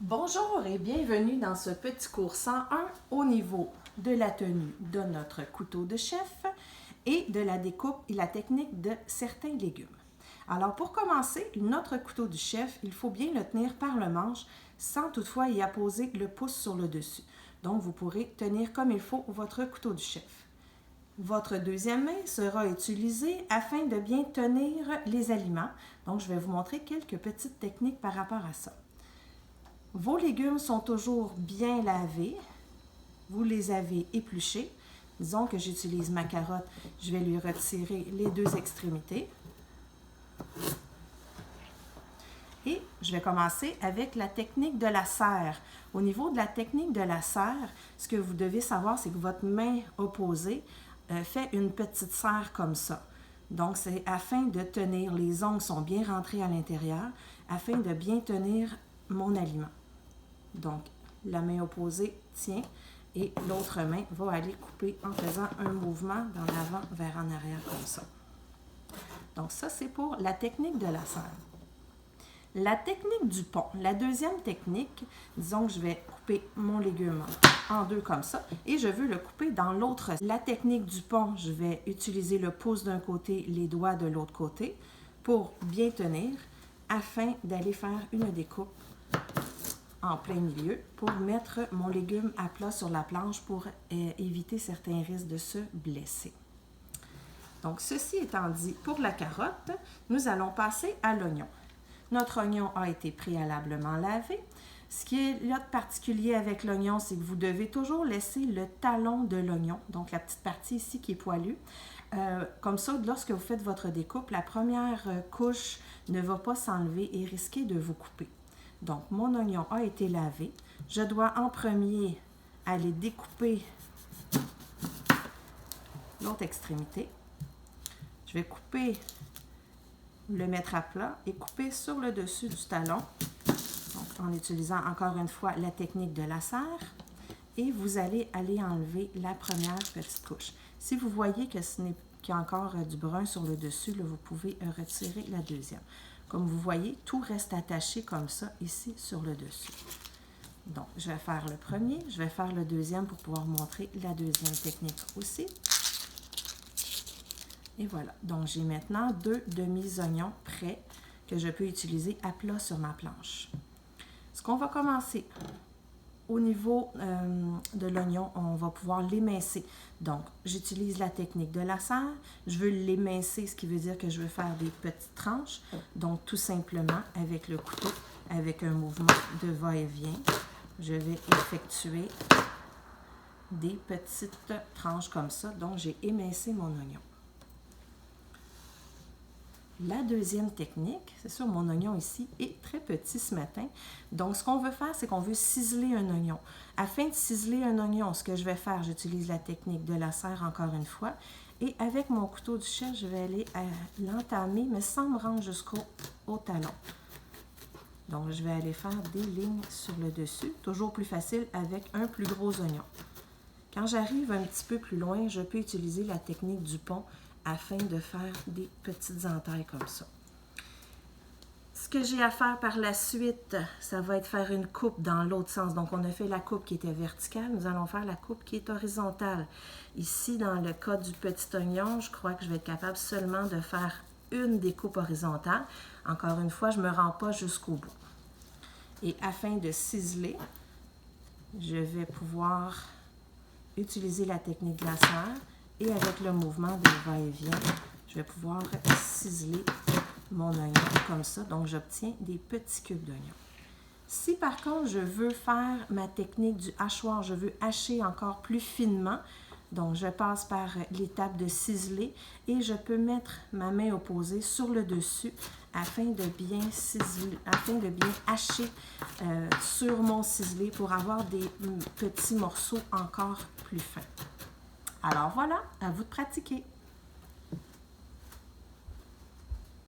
Bonjour et bienvenue dans ce petit cours 101 au niveau de la tenue de notre couteau de chef et de la découpe et la technique de certains légumes. Alors pour commencer, notre couteau du chef, il faut bien le tenir par le manche sans toutefois y apposer le pouce sur le dessus. Donc vous pourrez tenir comme il faut votre couteau du chef. Votre deuxième main sera utilisée afin de bien tenir les aliments. Donc je vais vous montrer quelques petites techniques par rapport à ça. Vos légumes sont toujours bien lavés. Vous les avez épluchés. Disons que j'utilise ma carotte. Je vais lui retirer les deux extrémités. Et je vais commencer avec la technique de la serre. Au niveau de la technique de la serre, ce que vous devez savoir, c'est que votre main opposée fait une petite serre comme ça. Donc, c'est afin de tenir, les ongles sont bien rentrés à l'intérieur, afin de bien tenir mon aliment. Donc, la main opposée tient et l'autre main va aller couper en faisant un mouvement d'en avant vers en arrière comme ça. Donc, ça, c'est pour la technique de la serre. La technique du pont, la deuxième technique, disons que je vais couper mon légume en deux comme ça et je veux le couper dans l'autre. La technique du pont, je vais utiliser le pouce d'un côté, les doigts de l'autre côté pour bien tenir afin d'aller faire une découpe en plein milieu pour mettre mon légume à plat sur la planche pour éviter certains risques de se blesser. Donc, ceci étant dit, pour la carotte, nous allons passer à l'oignon. Notre oignon a été préalablement lavé. Ce qui est là de particulier avec l'oignon, c'est que vous devez toujours laisser le talon de l'oignon, donc la petite partie ici qui est poilue. Comme ça, lorsque vous faites votre découpe, la première couche ne va pas s'enlever et risquer de vous couper. Donc, mon oignon a été lavé. Je dois en premier aller découper l'autre extrémité. Je vais couper, le mettre à plat et couper sur le dessus du talon. Donc, en utilisant encore une fois la technique de la serre. Et vous allez aller enlever la première petite couche. Si vous voyez qu'il y a encore du brun sur le dessus, là, vous pouvez retirer la deuxième. Comme vous voyez, tout reste attaché comme ça, ici, sur le dessus. Donc, je vais faire le premier, je vais faire le deuxième pour pouvoir montrer la deuxième technique aussi. Et voilà. Donc, j'ai maintenant deux demi-oignons prêts que je peux utiliser à plat sur ma planche. Ce qu'on va commencer, au niveau de l'oignon, on va pouvoir l'émincer. Donc, j'utilise la technique de la serre. Je veux l'émincer, ce qui veut dire que je veux faire des petites tranches. Donc, tout simplement, avec le couteau, avec un mouvement de va-et-vient, je vais effectuer des petites tranches comme ça. Donc, j'ai émincé mon oignon. La deuxième technique, c'est sûr, mon oignon ici est très petit ce matin. Donc, ce qu'on veut faire, c'est qu'on veut ciseler un oignon. Afin de ciseler un oignon, ce que je vais faire, j'utilise la technique de la serre encore une fois. Et avec mon couteau du chef, je vais aller l'entamer, mais sans me rendre jusqu'au talon. Donc, je vais aller faire des lignes sur le dessus. Toujours plus facile avec un plus gros oignon. Quand j'arrive un petit peu plus loin, je peux utiliser la technique du pont afin de faire des petites entailles comme ça. Ce que j'ai à faire par la suite, ça va être faire une coupe dans l'autre sens. Donc, on a fait la coupe qui était verticale, nous allons faire la coupe qui est horizontale. Ici, dans le cas du petit oignon, je crois que je vais être capable seulement de faire une découpe horizontale. Encore une fois, je ne me rends pas jusqu'au bout. Et afin de ciseler, je vais pouvoir utiliser la technique de la serre. Et avec le mouvement de va-et-vient, je vais pouvoir ciseler mon oignon comme ça. Donc, j'obtiens des petits cubes d'oignon. Si par contre, je veux faire ma technique du hachoir, je veux hacher encore plus finement, donc je passe par l'étape de ciseler et je peux mettre ma main opposée sur le dessus afin de bien ciseler, afin de bien hacher sur mon ciselé pour avoir des petits morceaux encore plus fins. Alors voilà, à vous de pratiquer.